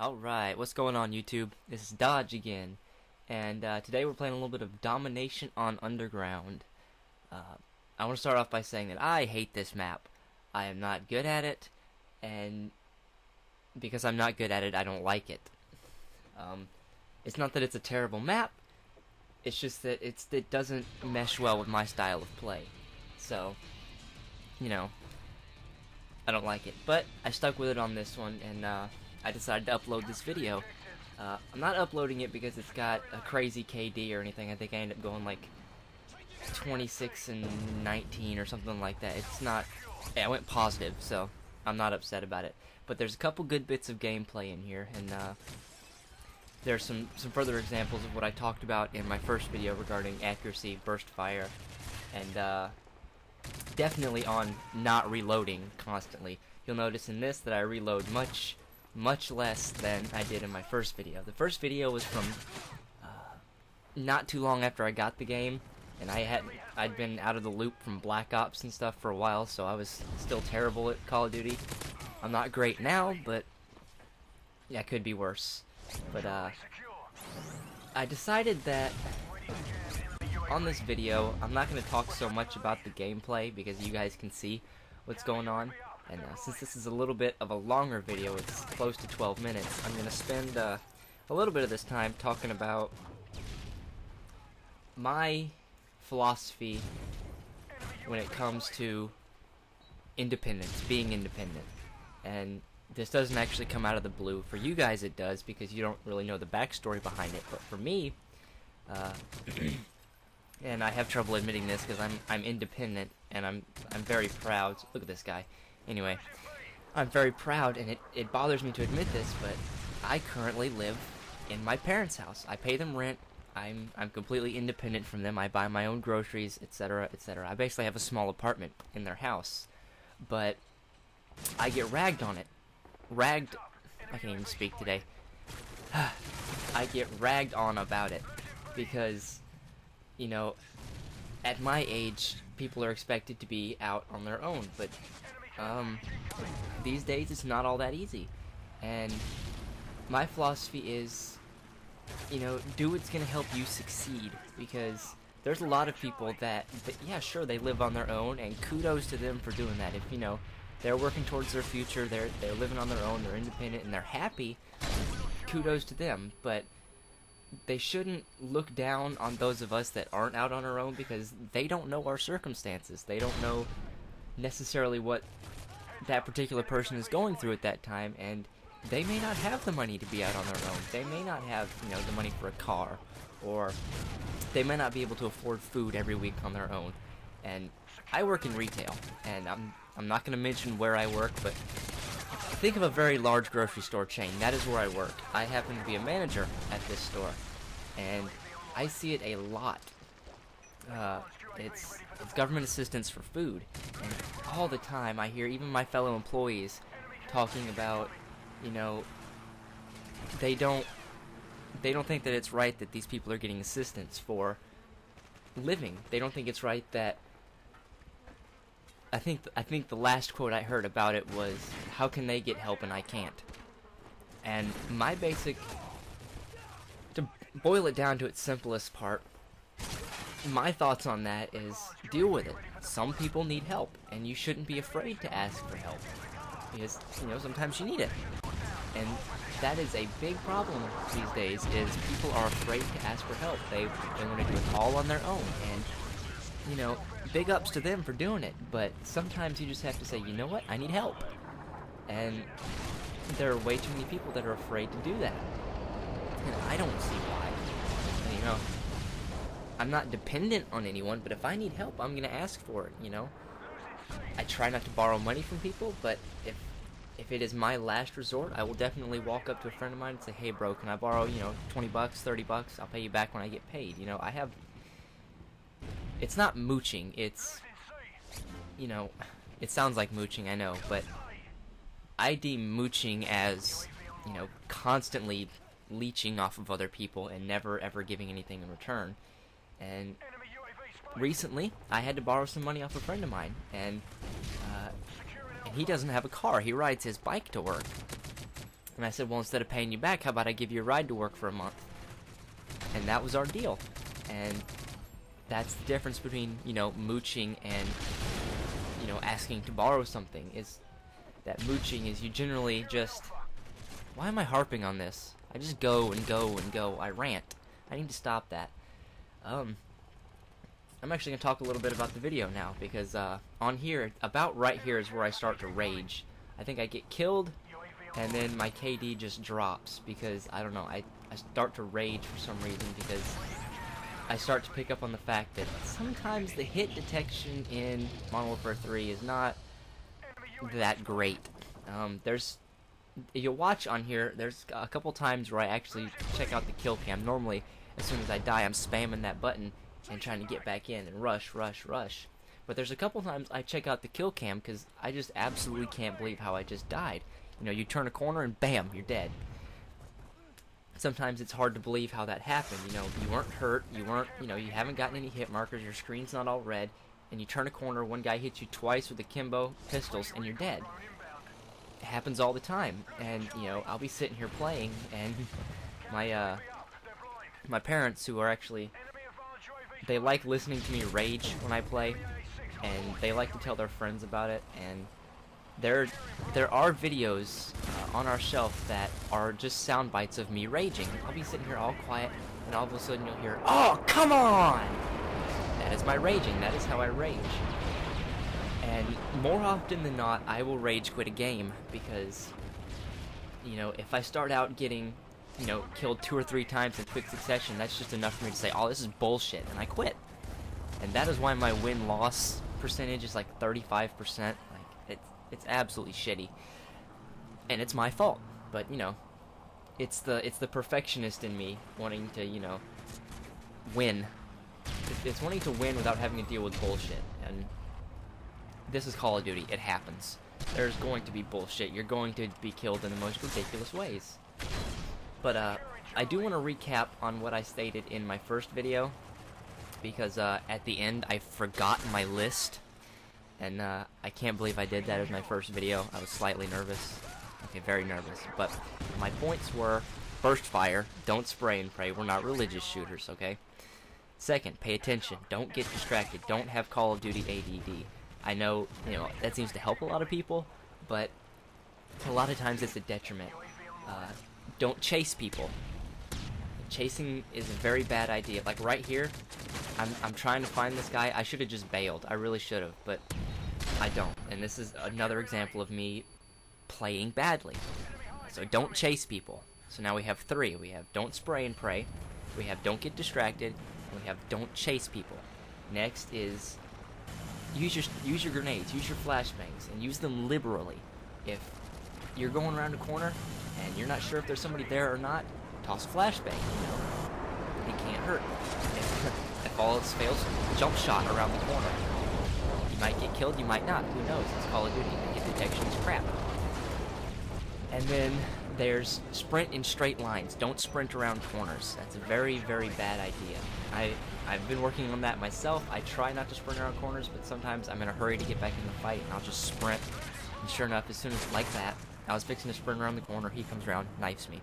Alright, what's going on YouTube? This is Dodge again, and today we're playing a little bit of Domination on Underground. I want to start off by saying that I hate this map. I am not good at it, and because I'm not good at it, I don't like it. It's not that it's a terrible map, it's just that it doesn't mesh well with my style of play. So, you know, I don't like it. But I stuck with it on this one, and I decided to upload this video. I'm not uploading it because it's got a crazy KD or anything. I think I ended up going like 26 and 19 or something like that. It's not... Yeah, I went positive, so I'm not upset about it. But there's a couple good bits of gameplay in here, and there's some further examples of what I talked about in my first video regarding accuracy, burst fire, and definitely on not reloading constantly. You'll notice in this that I reload much less than I did in my first video. The first video was from not too long after I got the game, and I'd been out of the loop from Black Ops and stuff for a while, so I was still terrible at Call of Duty. I'm not great now, but yeah, it could be worse. But I decided that on this video I'm not going to talk so much about the gameplay because you guys can see what's going on. And since this is a little bit of a longer video, it's close to 12 minutes, I'm going to spend a little bit of this time talking about my philosophy when it comes to independence, being independent. And this doesn't actually come out of the blue. For you guys it does, because you don't really know the backstory behind it. But for me, and I have trouble admitting this because I'm independent and I'm very proud. Look at this guy. Anyway, I'm very proud, and it bothers me to admit this, but I currently live in my parents' house. I pay them rent. I'm completely independent from them. I buy my own groceries, etc., etc. I basically have a small apartment in their house, but I get ragged on it. I can't even speak today. I get ragged on about it because, you know, at my age, people are expected to be out on their own, but these days it's not all that easy. And my philosophy is, you know, do what's going to help you succeed, because there's a lot of people that, yeah, sure, they live on their own, and kudos to them for doing that. If, you know, they're working towards their future, they're living on their own, they're independent, and they're happy, kudos to them. But they shouldn't look down on those of us that aren't out on our own, because they don't know our circumstances. They don't know necessarily what that particular person is going through at that time, and they may not have the money to be out on their own. They may not have, you know, the money for a car, or they may not be able to afford food every week on their own. And I work in retail, and I'm not going to mention where I work, but think of a very large grocery store chain. That is where I work. I happen to be a manager at this store, and I see it a lot. It's government assistance for food, and all the time I hear even my fellow employees talking about, you know, they don't think that it's right that these people are getting assistance for living. They don't think it's right that... I think the last quote I heard about it was, how can they get help and I can't? And my basic... to boil it down to its simplest part, my thoughts on that is, deal with it. Some people need help, and you shouldn't be afraid to ask for help, because, you know, sometimes you need it. And that is a big problem these days, is people are afraid to ask for help. They want to do it all on their own, and, you know, big ups to them for doing it, but sometimes you just have to say, you know what, I need help. And there are way too many people that are afraid to do that. And I don't see why. You know, I'm not dependent on anyone, but if I need help, I'm going to ask for it, you know. I try not to borrow money from people, but if it is my last resort, I will definitely walk up to a friend of mine and say, hey bro, can I borrow, you know, 20 bucks, 30 bucks? I'll pay you back when I get paid. You know, I have... It's not mooching, it's, you know, it sounds like mooching, I know, but I deem mooching as, you know, constantly leeching off of other people and never ever giving anything in return. And recently, I had to borrow some money off a friend of mine, and he doesn't have a car. He rides his bike to work. And I said, well, instead of paying you back, how about I give you a ride to work for a month? And that was our deal. And that's the difference between, you know, mooching and, you know, asking to borrow something. Is that mooching is you generally just... Why am I harping on this? I just go and go and go. I rant. I need to stop that. I'm actually going to talk a little bit about the video now, because on here, about right here is where I start to rage. I think I get killed, and then my KD just drops, because, I don't know, I start to rage for some reason, because I start to pick up on the fact that sometimes the hit detection in Modern Warfare 3 is not that great. You'll watch on here, there's a couple times where I actually check out the kill cam. Normally, as soon as I die, I'm spamming that button and trying to get back in and rush. But there's a couple times I check out the kill cam because I just absolutely can't believe how I just died. You know, you turn a corner and bam, you're dead. Sometimes it's hard to believe how that happened. You know, you weren't hurt, you haven't gotten any hit markers, your screen's not all red, and you turn a corner, one guy hits you twice with akimbo pistols, and you're dead. It happens all the time, and, you know, I'll be sitting here playing, and my parents, who are actually, they like listening to me rage when I play, and they like to tell their friends about it, and there are videos on our shelf that are just sound bites of me raging. I'll be sitting here all quiet, and all of a sudden you'll hear, "Oh, come on!" That is my raging. That is how I rage. And more often than not, I will rage quit a game because, you know, if I start out getting, you know, killed 2 or 3 times in quick succession, that's just enough for me to say, oh, this is bullshit, and I quit. And that is why my win-loss percentage is like 35%. Like, it's absolutely shitty. And it's my fault. But, you know, it's the perfectionist in me wanting to, you know, win. It's wanting to win without having to deal with bullshit. And this is Call of Duty. It happens. There's going to be bullshit. You're going to be killed in the most ridiculous ways. But I do want to recap on what I stated in my first video, because at the end I forgot my list, and I can't believe I did that as my first video. I was slightly nervous. Okay, very nervous. But my points were: burst fire, don't spray and pray. We're not religious shooters, okay? Second, pay attention. Don't get distracted. Don't have Call of Duty ADD. I know, you know, that seems to help a lot of people, but a lot of times it's a detriment. Don't chase people. Chasing is a very bad idea. Like right here, I'm trying to find this guy. I should have just bailed. I really should have, but I don't. And this is another example of me playing badly. So don't chase people. So now we have 3. We have don't spray and pray. We have don't get distracted. And we have don't chase people. Next is use your grenades, use your flashbangs, and use them liberally. If you're going around a corner and you're not sure if there's somebody there or not, toss a flashbang. You know, it can't hurt. If all else fails, jump shot around the corner. You might get killed, you might not. Who knows? It's Call of Duty. Hit detection is crap. And then there's sprint in straight lines. Don't sprint around corners. That's a very, very bad idea. I've been working on that myself. I try not to sprint around corners, but sometimes I'm in a hurry to get back in the fight, and I'll just sprint. And sure enough, as soon as, like that, I was fixing to sprint around the corner, he comes around, knifes me.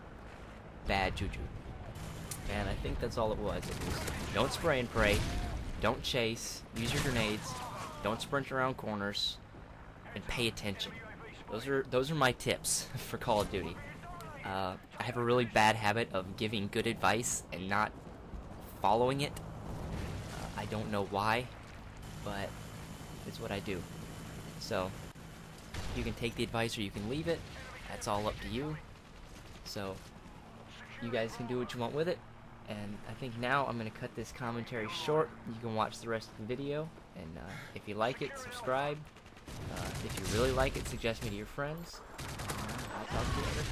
Bad juju. And I think that's all it was. It was don't spray and pray, don't chase, use your grenades, don't sprint around corners, and pay attention. Those are my tips for Call of Duty. I have a really bad habit of giving good advice and not following it. I don't know why, but it's what I do. So you can take the advice or you can leave it. That's all up to you. So you guys can do what you want with it. And I think now I'm going to cut this commentary short. You can watch the rest of the video. And if you like it, subscribe. If you really like it, suggest me to your friends. I'll talk to you later.